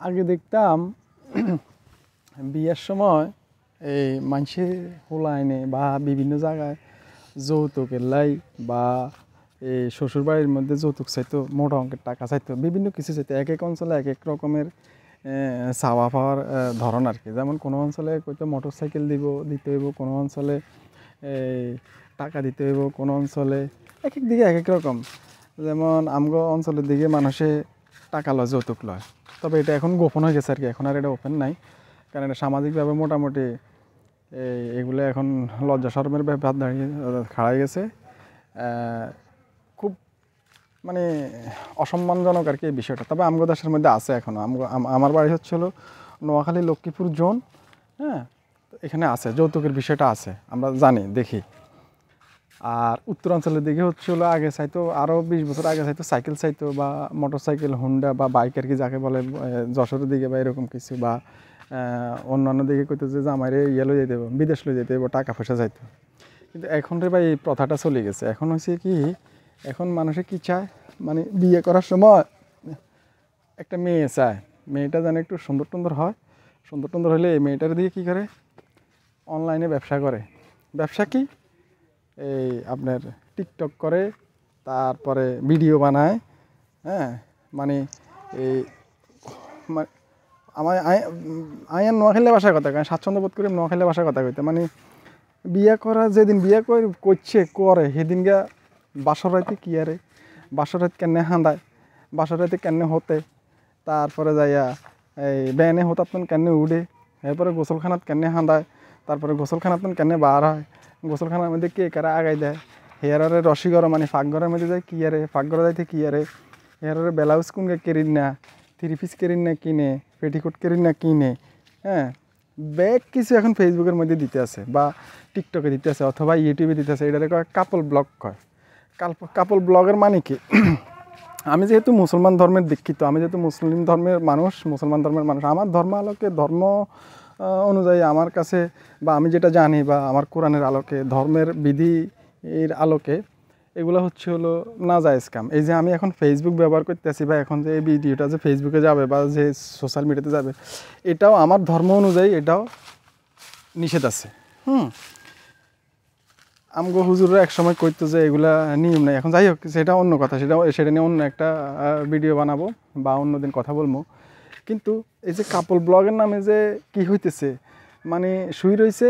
আগে দেখতাম বিয়ের সময় এই মানুষের হোলাইনে বা বিভিন্ন জায়গায় যৌতুকের লাই বা এই শ্বশুরবাড়ির মধ্যে যৌতুক চাইতো, মোটা অঙ্কের টাকা চাইতো, বিভিন্ন কিছু চাইতো। এক এক অঞ্চলে এক এক রকমের চাওয়া পাওয়ার ধরন আর কি। যেমন কোনো অঞ্চলে কইতো মোটর সাইকেল দিতে হইব, কোনো অঞ্চলে এই টাকা দিতে হইব, কোনো অঞ্চলে এক এক দিকে এক এক রকম। যেমন আমগো অঞ্চলের দিকে মানুষে টাকা লয়, যৌতুক লয়। তবে এটা এখন গোপন হয়ে গেছে আর কি, এখন আর এটা ওপেন নাই, কারণ এটা সামাজিকভাবে মোটামুটি এগুলো এখন লজ্জা শরমের ব্যাপার দাঁড়িয়ে খাড়াই গেছে। খুব মানে অসম্মানজনক আর কি এই বিষয়টা। তবে আমগো দেশের মধ্যে আছে এখনও। আমার বাড়ি হলো নোয়াখালী লক্ষ্মীপুর জোন। হ্যাঁ, এখানে আছে, যৌতুকের বিষয়টা আছে, আমরা জানি দেখি। আর উত্তরাঞ্চলের দিকে হলো আগে চাইতো, আরও 20 বছর আগে চাইতো সাইকেল চাইতো, বা মোটর সাইকেল, হুন্ডা বা বাইক আর কি যাকে বলে, যশোরের দিকে বা এরকম কিছু, বা অন্যান্য দিকে কইতো যে জামাইরে লই যেতে হবে, বিদেশ লই যেতে হবে, টাকা পয়সা চাইতো। কিন্তু এখন রে ভাই এই প্রথাটা চলে গেছে। এখন হচ্ছে কি, এখন মানুষে কি চায়, মানে বিয়ে করার সময় একটা মেয়ে চায়, মেয়েটা যেন একটু সুন্দর টুন্দর হয়। সুন্দর টুন্দর হলে এই মেয়েটার দিয়ে কী করে, অনলাইনে ব্যবসা করে। ব্যবসা কি, এই আপনার টিকটক করে, তারপরে ভিডিও বানায়। হ্যাঁ, মানে এই আমার আয়ার নোয়াখালী ভাষার কথা, কারণ স্বাচ্ছন্দ্য বোধ করি নোয়াখালী ভাষার কথা কইতে। মানে বিয়ে করা যেদিন বিয়ে করে সেদিন গা বাসর রাইতে কি আরে, বাসর রাত কেনে হাঁদায়, বাসর রাইতে কেনে হতে, তারপরে যাইয়া এই বেনে হতাতন কেনে উড়ে, এরপরে গোসলখানাত কেনে হাঁদায়, তারপরে গোসলখানাতন কেনে বার হয়, গোসলখানার মধ্যে কে কারা আগাই দেয়, হেয়ারে রসিগর মানে ফাঁকঘরের মধ্যে যায় কি আরে, ফাঁকঘরে যাইতে কি আরে, হেয়ারে ব্লাউজ কুনকে কেরিন না, 3 পিস কেরিন না কিনে, পেটিকোট কেরিন না কিনে। হ্যাঁ, ব্যাগ কিছু এখন ফেসবুকের মধ্যে দিতে আছে, বা টিকটকে দিতে আছে, অথবা ইউটিউবে দিতে আছে। এটাকে কয় কাপল ব্লগ কয়। কাপল ব্লগের মানে কি, আমি যেহেতু মুসলমান ধর্মের দীক্ষিত, আমি যেহেতু মুসলিম ধর্মের মানুষ, মুসলমান ধর্মের মানুষ, আমার ধর্ম আলোকে, ধর্ম অনুযায়ী আমার কাছে, বা আমি যেটা জানি, বা আমার কোরআনের আলোকে, ধর্মের বিধি এর আলোকে, এগুলো হলো নাজায়েজ কাম। এই যে আমি এখন ফেসবুক ব্যবহার করতেছি, বা এখন যে এই ভিডিওটা যে ফেসবুকে যাবে বা যে সোশ্যাল মিডিয়াতে যাবে, এটাও আমার ধর্ম অনুযায়ী এটাও নিষেধ আছে। আমগো হুজুররা এক সময় কইতো যে এগুলা নিয়ম নাই। এখন যাই হোক, সেটা অন্য কথা, সেটা নিয়ে অন্য একটা ভিডিও বানাবো বা অন্যদিন কথা বলবো। কিন্তু এই যে কাপল ব্লগের নামে যে কি হইতেছে, মানে শুই রয়েছে,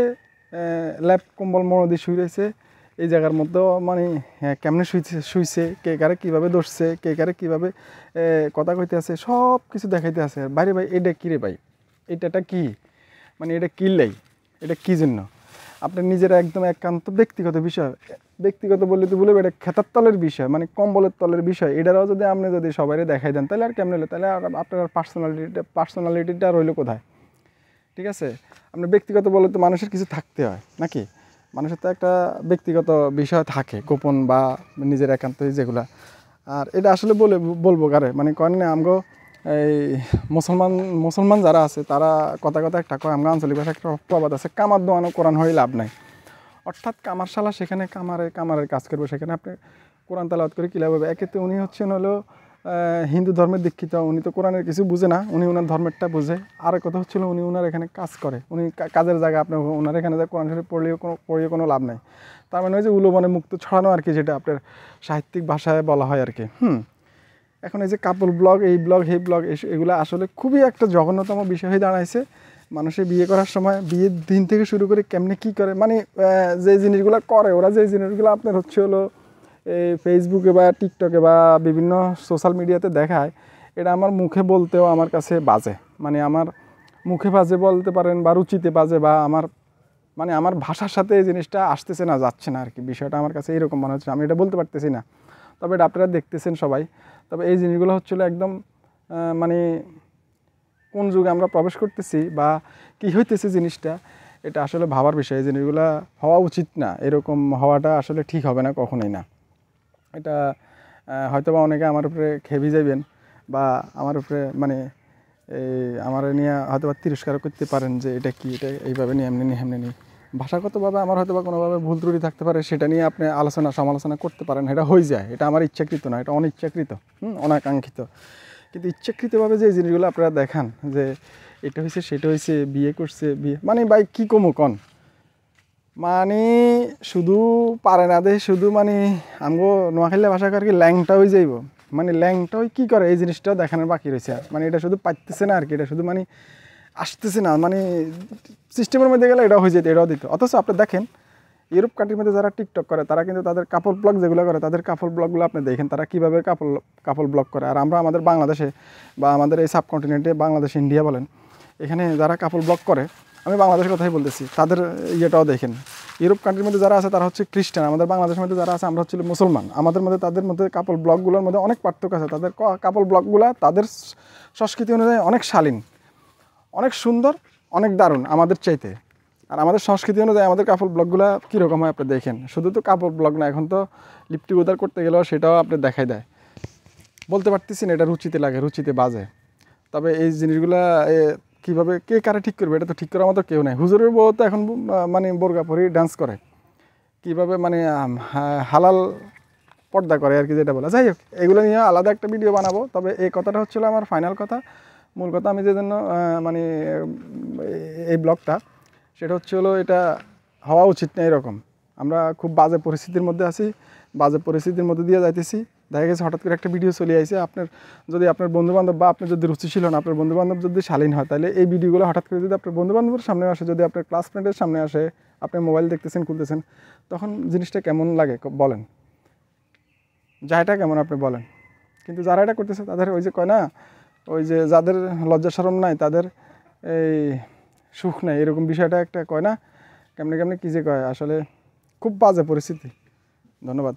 ল্যাপ কম্বল মরদি শুই রয়েছে এই জায়গার মধ্যেও, মানে কেমনে শুইছে, কে কারে কীভাবে ধরছে, কে কারে কীভাবে কথা কইতে আছে, সব কিছু দেখাইতে আছে। বাইরে ভাই এটা কী রে ভাই, এটা কি, মানে এটা কিনলেই, এটা কী জন্য? আপনার নিজের একদম একান্ত ব্যক্তিগত বিষয়, ব্যক্তিগত বললে তো বলবে এটা খেতার তলের বিষয়, মানে কম্বলের তলের বিষয়। এটারও যদি আপনি যদি সবাই দেখাই দেন, তাহলে আর কেমন হলো, তাহলে আর আপনার পার্সোনালিটিটা রইল কোথায়? ঠিক আছে, আপনার ব্যক্তিগত বলে তো মানুষের কিছু থাকতে হয় নাকি, মানুষের তো একটা ব্যক্তিগত বিষয় থাকে, গোপন বা নিজের একান্ত যেগুলা। আর এটা আসলে বলবো কারে, মানে কন না আমগো এই মুসলমান যারা আছে, তারা কথা একটা কয়, আমরা আঞ্চলিক ভাষা একটা প্রবাদ আছে, কামার দোয়ানো কোরআন হয়ে লাভ নাই। অর্থাৎ কামারশালা, সেখানে কামারের কাজ করবে, সেখানে আপনি কোরআন তালাওয়াত করে কী লাভ হবে? একেতে উনি হলো হিন্দু ধর্মের দীক্ষিত, উনি তো কোরআনের কিছু বুঝে না, উনি ওনার ধর্মেরটা বুঝে। আর কথা উনি ওনার এখানে কাজ করে, উনি কাজের জায়গা, আপনি ওনার এখানে যা কোরআন শরীফ পড়িয়ে কোনো লাভ নাই। তার মানে ওই যে উলোবনে মুক্ত ছড়ানো আর কি, যেটা আপনার সাহিত্যিক ভাষায় বলা হয় আর কি। এখন এই যে কাপল ব্লগ, এই ব্লগ, সেই ব্লগ, এগুলো আসলে খুবই একটা জঘন্যতম বিষয় হয়ে দাঁড়াইছে। মানুষের বিয়ে করার সময়, বিয়ের দিন থেকে শুরু করে কেমনে কী করে, মানে যে জিনিসগুলো করে ওরা, যে জিনিসগুলো আপনার হলো এই ফেসবুকে বা টিকটকে বা বিভিন্ন সোশ্যাল মিডিয়াতে দেখায়, এটা আমার মুখে বলতেও আমার কাছে বাজে। মানে আমার মুখে বাজে বলতে পারেন, বা রুচিতে বাজে, বা আমার ভাষার সাথে এই জিনিসটা আসতেছে না, যাচ্ছে না আর কি। বিষয়টা আমার কাছে এরকম মনে হচ্ছে, আমি এটা বলতে পারতেছি না, তবে এটা আপনারা দেখতেছেন সবাই। তবে এই জিনিসগুলো হচ্ছিলো একদম মানে কোন যুগে আমরা প্রবেশ করতেছি বা কী হইতেছে জিনিসটা, এটা আসলে ভাবার বিষয়। এই জিনিসগুলো হওয়া উচিত না, এরকম হওয়াটা আসলে ঠিক হবে না, কখনোই না। এটা হয়তো বা অনেকে আমার উপরে খেপে যাবেন, বা আমার উপরে মানে আমার নিয়ে হয়তো বা তিরস্কার করতে পারেন, যে এটা কি, এটা এইভাবে নিয়ে এমনি নিয়ে এমনি নিই। ভাষাগতভাবে আমার হয়তো বা কোনোভাবে ভুল ত্রুটি থাকতে পারে, সেটা নিয়ে আপনি সমালোচনা করতে পারেন, এটা হয়ে যায়। এটা আমার ইচ্ছাকৃত না, এটা অনিচ্ছাকৃত, অনাকাঙ্ক্ষিত। কিন্তু ইচ্ছাকৃতভাবে যে এই জিনিসগুলো আপনারা দেখান যে এটা হয়েছে সেটা হয়েছে বিয়ে করছে বিয়ে মানে ভাই কী কমো কন মানে শুধু পারে না দেয় শুধু মানে আমগো নোয়াখালী ভাষা আর কি ল্যাংটা হয়ে যাইব মানে ল্যাংটা হয়ে কী করে এই জিনিসটাও দেখানোর বাকি রয়েছে মানে এটা শুধু পাইতেছে না আর কি এটা শুধু মানে আসতেছে না মানে সিস্টেমের মধ্যে গেলে এটাও হয়ে যেত এটাও দিত অথচ আপনি দেখেন ইউরোপ কান্ট্রির মধ্যে যারা টিকটক করে তারা কিন্তু তাদের কাপল ব্লগ যেগুলো করে তাদের কাপল ব্লগগুলো আপনি দেখেন তারা কীভাবে কাপল ব্লগ করে আর আমরা আমাদের বাংলাদেশে বা আমাদের এই সাবকন্টিনেন্টে বাংলাদেশ ইন্ডিয়া বলেন এখানে যারা কাপল ব্লগ করে আমি বাংলাদেশের কথাই বলতেছি তাদের ইয়েটাও দেখেন ইউরোপ কান্ট্রির মধ্যে যারা আছে তারা হচ্ছে খ্রিস্টান আমাদের বাংলাদেশের মধ্যে যারা আছে আমরা হচ্ছে মুসলমান আমাদের মধ্যে তাদের মধ্যে কাপল ব্লগগুলোর মধ্যে অনেক পার্থক্য আছে তাদের কাপল ব্লগগুলো তাদের সংস্কৃতি অনুযায়ী অনেক শালীন অনেক সুন্দর অনেক দারুণ আমাদের চাইতে আর আমাদের সংস্কৃতি অনুযায়ী আমাদের কাপল ব্লগগুলো কীরকম হয় আপনি দেখেন শুধু তো কাপল ব্লগ না এখন তো লিপটি উদার করতে গেলেও সেটাও আপনি দেখাই দেয় বলতে পারতেছি না এটা রুচিতে লাগে রুচিতে বাজে তবে এই জিনিসগুলা কীভাবে কে কারে ঠিক করবে এটা তো ঠিক করার মতো কেউ নেই হুজুরের বউ তো এখন মানে বোরকা পরে ডান্স করে কীভাবে মানে হালাল পর্দা করে আর কি যেটা বলে যাই হোক এগুলো নিয়ে আলাদা একটা ভিডিও বানাবো তবে এই কথাটা হচ্ছিল আমার ফাইনাল কথা মূল কথা আমি যে জন্য মানে এই ব্লগটা সেটা হচ্ছে হলো এটা হওয়া উচিত না এরকম আমরা খুব বাজে পরিস্থিতির মধ্যে আছি বাজে পরিস্থিতির মধ্যে দিয়ে যাইতেছি দেখা গেছে হঠাৎ করে একটা ভিডিও চলে আসে আপনার যদি আপনার বন্ধুবান্ধব বা আপনার যদি রুচিশীল হন আপনার বন্ধুবান্ধব যদি শালীন হয় তাহলে এই ভিডিওগুলো হঠাৎ করে যদি আপনার বন্ধুবান্ধবের সামনে আসে যদি আপনার ক্লাস ফ্রেন্ডের সামনে আসে আপনি মোবাইল দেখতেছেন খুলতেছেন তখন জিনিসটা কেমন লাগে বলেন যায়টা কেমন আপনি বলেন কিন্তু যারা এটা করতেছে তাদের ওই যে কয় না ওই যে যাদের লজ্জা শরম নাই তাদের এই সুখ নাই এরকম বিষয়টা একটা কয় না কেমনে কেমনে কী যে কয় আসলে খুব বাজে পরিস্থিতি ধন্যবাদ